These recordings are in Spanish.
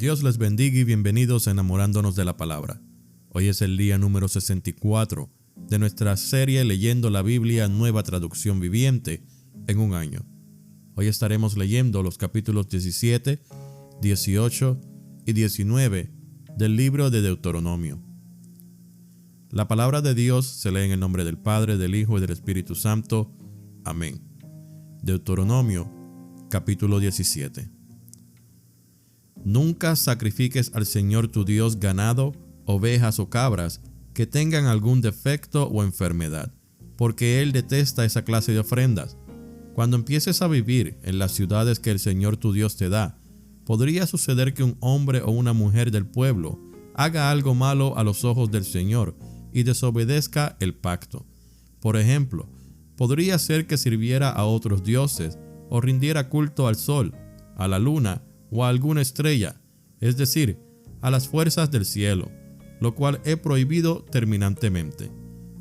Dios les bendiga y bienvenidos a Enamorándonos de la Palabra. Hoy es el día número 64 de nuestra serie Leyendo la Biblia Nueva Traducción Viviente en un año. Hoy estaremos leyendo los capítulos 17, 18 y 19 del libro de Deuteronomio. La palabra de Dios se lee en el nombre del Padre, del Hijo y del Espíritu Santo. Amén. Deuteronomio, capítulo 17. Nunca sacrifiques al Señor tu Dios ganado, ovejas o cabras que tengan algún defecto o enfermedad, porque Él detesta esa clase de ofrendas. Cuando empieces a vivir en las ciudades que el Señor tu Dios te da, podría suceder que un hombre o una mujer del pueblo haga algo malo a los ojos del Señor y desobedezca el pacto. Por ejemplo, podría ser que sirviera a otros dioses o rindiera culto al sol, a la luna o a alguna estrella, es decir, a las fuerzas del cielo, lo cual he prohibido terminantemente.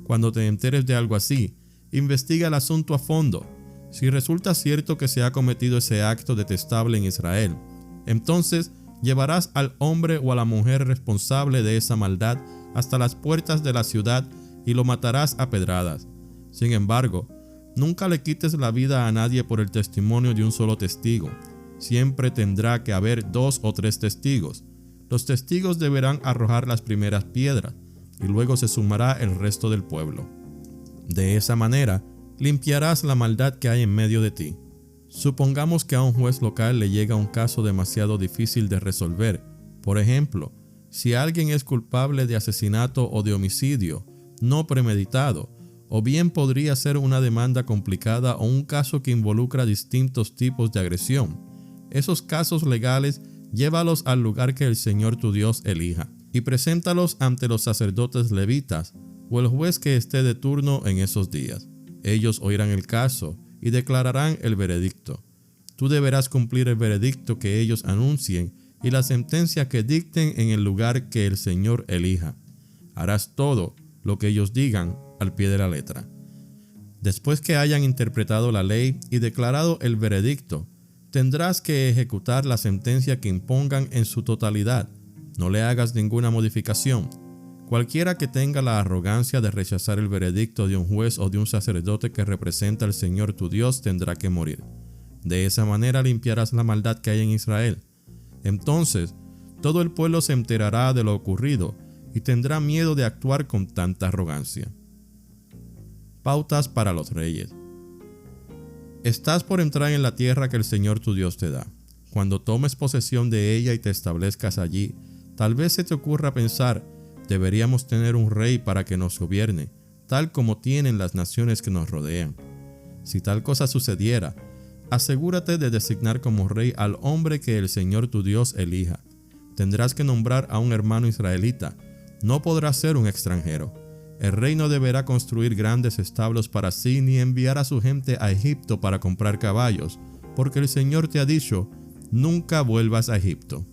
Cuando te enteres de algo así, investiga el asunto a fondo. Si resulta cierto que se ha cometido ese acto detestable en Israel, entonces llevarás al hombre o a la mujer responsable de esa maldad hasta las puertas de la ciudad y lo matarás a pedradas. Sin embargo, nunca le quites la vida a nadie por el testimonio de un solo testigo. Siempre tendrá que haber 2 o 3 testigos. Los testigos deberán arrojar las primeras piedras y luego se sumará el resto del pueblo. De esa manera, limpiarás la maldad que hay en medio de ti. Supongamos que a un juez local le llega un caso demasiado difícil de resolver. Por ejemplo, si alguien es culpable de asesinato o de homicidio no premeditado, o bien podría ser una demanda complicada o un caso que involucra distintos tipos de agresión. Esos casos legales, llévalos al lugar que el Señor tu Dios elija y preséntalos ante los sacerdotes levitas o el juez que esté de turno en esos días. Ellos oirán el caso y declararán el veredicto. Tú deberás cumplir el veredicto que ellos anuncien y la sentencia que dicten en el lugar que el Señor elija. Harás todo lo que ellos digan al pie de la letra. Después que hayan interpretado la ley y declarado el veredicto, tendrás que ejecutar la sentencia que impongan en su totalidad. No le hagas ninguna modificación. Cualquiera que tenga la arrogancia de rechazar el veredicto de un juez o de un sacerdote que representa al Señor tu Dios tendrá que morir. De esa manera limpiarás la maldad que hay en Israel. Entonces, todo el pueblo se enterará de lo ocurrido y tendrá miedo de actuar con tanta arrogancia. Pautas para los reyes. Estás por entrar en la tierra que el Señor tu Dios te da. Cuando tomes posesión de ella y te establezcas allí, tal vez se te ocurra pensar, deberíamos tener un rey para que nos gobierne, tal como tienen las naciones que nos rodean. Si tal cosa sucediera, asegúrate de designar como rey al hombre que el Señor tu Dios elija. Tendrás que nombrar a un hermano israelita, no podrá ser un extranjero. El rey no deberá construir grandes establos para sí ni enviar a su gente a Egipto para comprar caballos, porque el Señor te ha dicho, nunca vuelvas a Egipto.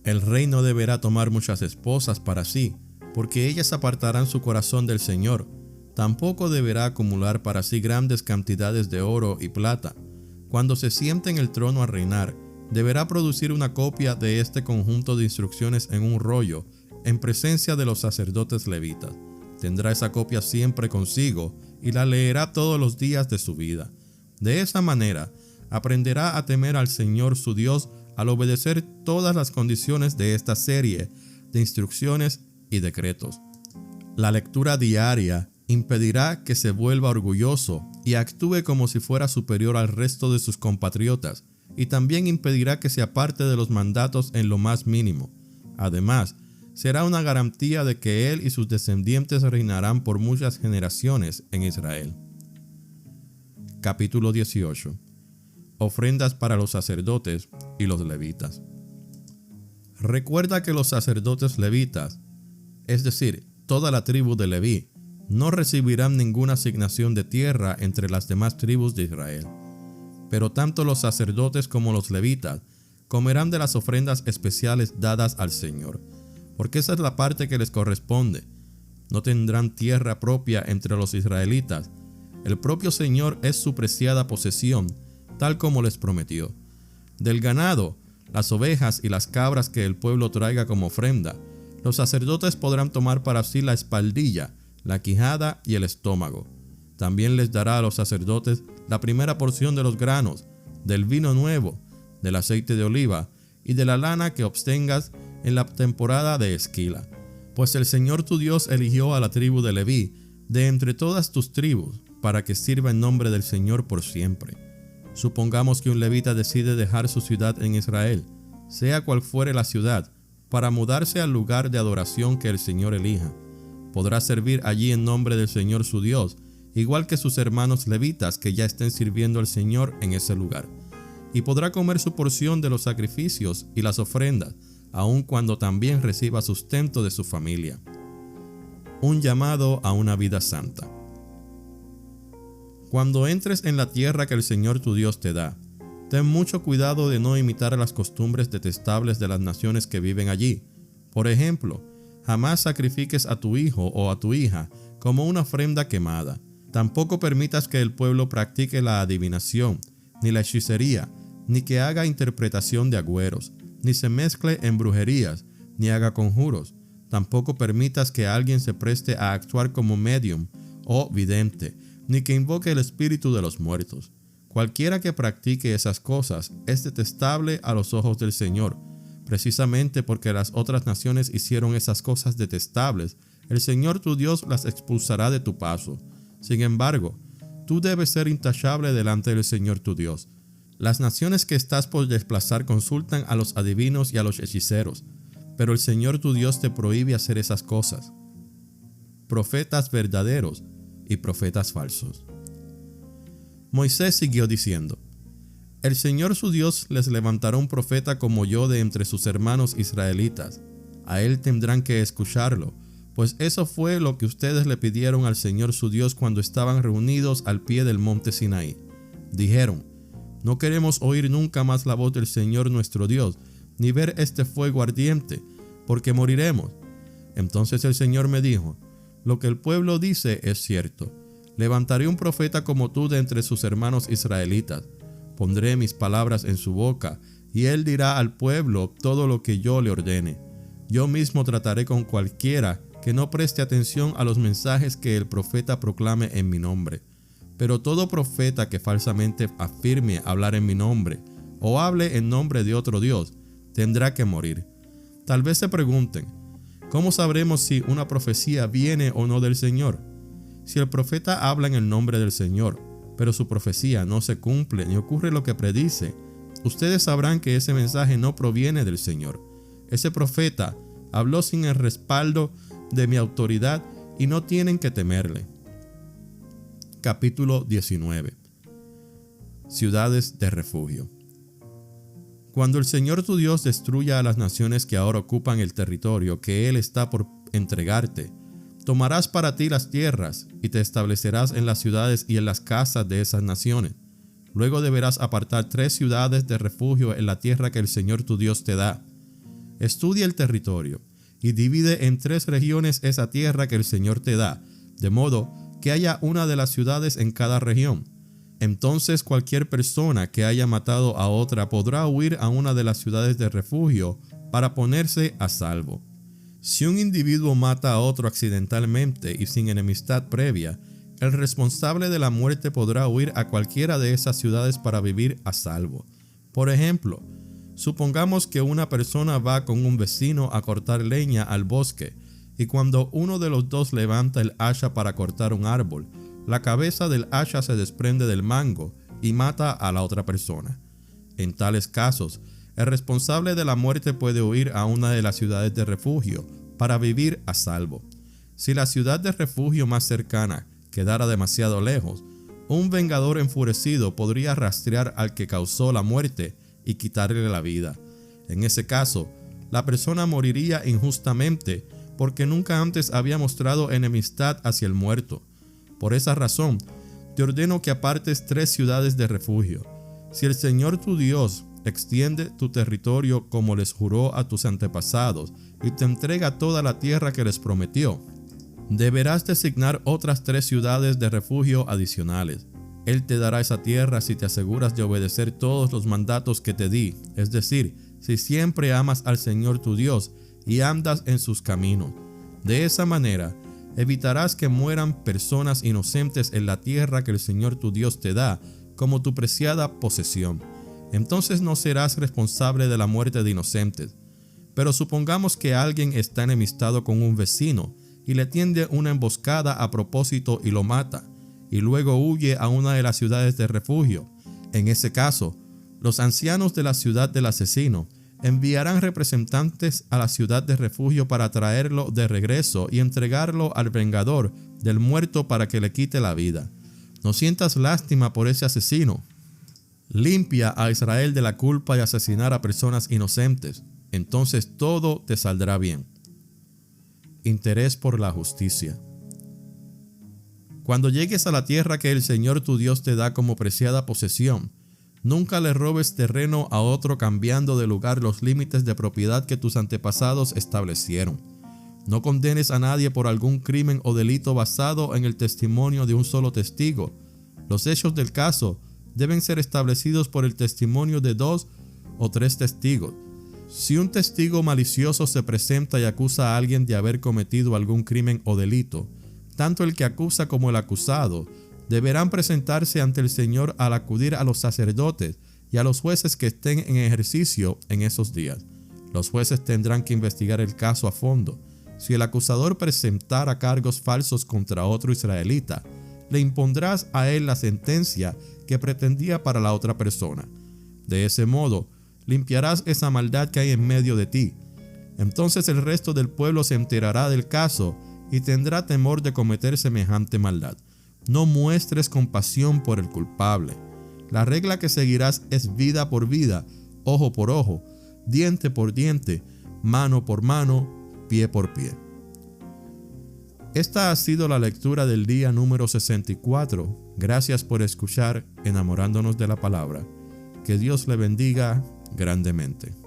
El rey no deberá tomar muchas esposas para sí, porque ellas apartarán su corazón del Señor. Tampoco deberá acumular para sí grandes cantidades de oro y plata. Cuando se siente en el trono a reinar, deberá producir una copia de este conjunto de instrucciones en un rollo, en presencia de los sacerdotes levitas. Tendrá esa copia siempre consigo y la leerá todos los días de su vida. De esa manera, aprenderá a temer al Señor su Dios al obedecer todas las condiciones de esta serie de instrucciones y decretos. La lectura diaria impedirá que se vuelva orgulloso y actúe como si fuera superior al resto de sus compatriotas, y también impedirá que se aparte de los mandatos en lo más mínimo. Además, será una garantía de que él y sus descendientes reinarán por muchas generaciones en Israel. Capítulo 18. Ofrendas para los sacerdotes y los levitas. Recuerda que los sacerdotes levitas, es decir, toda la tribu de Leví, no recibirán ninguna asignación de tierra entre las demás tribus de Israel. Pero tanto los sacerdotes como los levitas comerán de las ofrendas especiales dadas al Señor, porque esa es la parte que les corresponde. No tendrán tierra propia entre los israelitas. El propio Señor es su preciada posesión, tal como les prometió. Del ganado, las ovejas y las cabras que el pueblo traiga como ofrenda, los sacerdotes podrán tomar para sí la espaldilla, la quijada y el estómago. También les dará a los sacerdotes la primera porción de los granos, del vino nuevo, del aceite de oliva y de la lana que obtengas en la temporada de esquila. Pues el Señor tu Dios eligió a la tribu de Leví de entre todas tus tribus para que sirva en nombre del Señor por siempre. Supongamos que un levita decide dejar su ciudad en Israel, sea cual fuere la ciudad, para mudarse al lugar de adoración que el Señor elija. Podrá servir allí en nombre del Señor su Dios, igual que sus hermanos levitas que ya estén sirviendo al Señor en ese lugar. Y podrá comer su porción de los sacrificios y las ofrendas, aun cuando también reciba sustento de su familia. Un llamado a una vida santa. Cuando entres en la tierra que el Señor tu Dios te da, ten mucho cuidado de no imitar las costumbres detestables de las naciones que viven allí. Por ejemplo, jamás sacrifiques a tu hijo o a tu hija como una ofrenda quemada. Tampoco permitas que el pueblo practique la adivinación, ni la hechicería, ni que haga interpretación de agüeros, ni se mezcle en brujerías, ni haga conjuros. Tampoco permitas que alguien se preste a actuar como medium o vidente, ni que invoque el espíritu de los muertos. Cualquiera que practique esas cosas es detestable a los ojos del Señor. Precisamente porque las otras naciones hicieron esas cosas detestables, el Señor tu Dios las expulsará de tu paso. Sin embargo, tú debes ser intachable delante del Señor tu Dios. Las naciones que estás por desplazar consultan a los adivinos y a los hechiceros, pero el Señor tu Dios te prohíbe hacer esas cosas. Profetas verdaderos y profetas falsos. Moisés siguió diciendo: El Señor su Dios les levantará un profeta como yo de entre sus hermanos israelitas. A él tendrán que escucharlo, pues eso fue lo que ustedes le pidieron al Señor su Dios cuando estaban reunidos al pie del monte Sinaí. Dijeron: No queremos oír nunca más la voz del Señor nuestro Dios, ni ver este fuego ardiente, porque moriremos. Entonces el Señor me dijo: Lo que el pueblo dice es cierto. Levantaré un profeta como tú de entre sus hermanos israelitas. Pondré mis palabras en su boca, y él dirá al pueblo todo lo que yo le ordene. Yo mismo trataré con cualquiera que no preste atención a los mensajes que el profeta proclame en mi nombre. Pero todo profeta que falsamente afirme hablar en mi nombre, o hable en nombre de otro Dios, tendrá que morir. Tal vez se pregunten: ¿cómo sabremos si una profecía viene o no del Señor? Si el profeta habla en el nombre del Señor, pero su profecía no se cumple ni ocurre lo que predice, ustedes sabrán que ese mensaje no proviene del Señor. Ese profeta habló sin el respaldo de mi autoridad y no tienen que temerle. Capítulo 19. Ciudades de refugio. Cuando el Señor tu Dios destruya a las naciones que ahora ocupan el territorio que Él está por entregarte, tomarás para ti las tierras y te establecerás en las ciudades y en las casas de esas naciones. Luego deberás apartar 3 ciudades de refugio en la tierra que el Señor tu Dios te da. Estudia el territorio y divide en 3 regiones esa tierra que el Señor te da, de modo que haya una de las ciudades en cada región. Entonces cualquier persona que haya matado a otra podrá huir a una de las ciudades de refugio para ponerse a salvo. Si un individuo mata a otro accidentalmente y sin enemistad previa, el responsable de la muerte podrá huir a cualquiera de esas ciudades para vivir a salvo. Por ejemplo, supongamos que una persona va con un vecino a cortar leña al bosque, y cuando uno de los dos levanta el hacha para cortar un árbol, la cabeza del hacha se desprende del mango y mata a la otra persona. En tales casos, el responsable de la muerte puede huir a una de las ciudades de refugio para vivir a salvo. Si la ciudad de refugio más cercana quedara demasiado lejos, un vengador enfurecido podría rastrear al que causó la muerte y quitarle la vida. En ese caso, la persona moriría injustamente porque nunca antes había mostrado enemistad hacia el muerto. Por esa razón, te ordeno que apartes 3 ciudades de refugio. Si el Señor tu Dios extiende tu territorio como les juró a tus antepasados y te entrega toda la tierra que les prometió, deberás designar otras 3 ciudades de refugio adicionales. Él te dará esa tierra si te aseguras de obedecer todos los mandatos que te di, es decir, si siempre amas al Señor tu Dios y andas en sus caminos. De esa manera, evitarás que mueran personas inocentes en la tierra que el Señor tu Dios te da como tu preciada posesión. Entonces no serás responsable de la muerte de inocentes. Pero supongamos que alguien está enemistado con un vecino y le tiende una emboscada a propósito y lo mata, y luego huye a una de las ciudades de refugio. En ese caso, los ancianos de la ciudad del asesino enviarán representantes a la ciudad de refugio para traerlo de regreso y entregarlo al vengador del muerto para que le quite la vida. No sientas lástima por ese asesino. Limpia a Israel de la culpa de asesinar a personas inocentes. Entonces todo te saldrá bien. Interés por la justicia. Cuando llegues a la tierra que el Señor tu Dios te da como preciada posesión, nunca le robes terreno a otro cambiando de lugar los límites de propiedad que tus antepasados establecieron. No condenes a nadie por algún crimen o delito basado en el testimonio de un solo testigo. Los hechos del caso deben ser establecidos por el testimonio de 2 o 3 testigos. Si un testigo malicioso se presenta y acusa a alguien de haber cometido algún crimen o delito, tanto el que acusa como el acusado deberán presentarse ante el Señor al acudir a los sacerdotes y a los jueces que estén en ejercicio en esos días. Los jueces tendrán que investigar el caso a fondo. Si el acusador presentara cargos falsos contra otro israelita, le impondrás a él la sentencia que pretendía para la otra persona. De ese modo, limpiarás esa maldad que hay en medio de ti. Entonces el resto del pueblo se enterará del caso y tendrá temor de cometer semejante maldad. No muestres compasión por el culpable. La regla que seguirás es vida por vida, ojo por ojo, diente por diente, mano por mano, pie por pie. Esta ha sido la lectura del día número 64. Gracias por escuchar Enamorándonos de la Palabra. Que Dios le bendiga grandemente.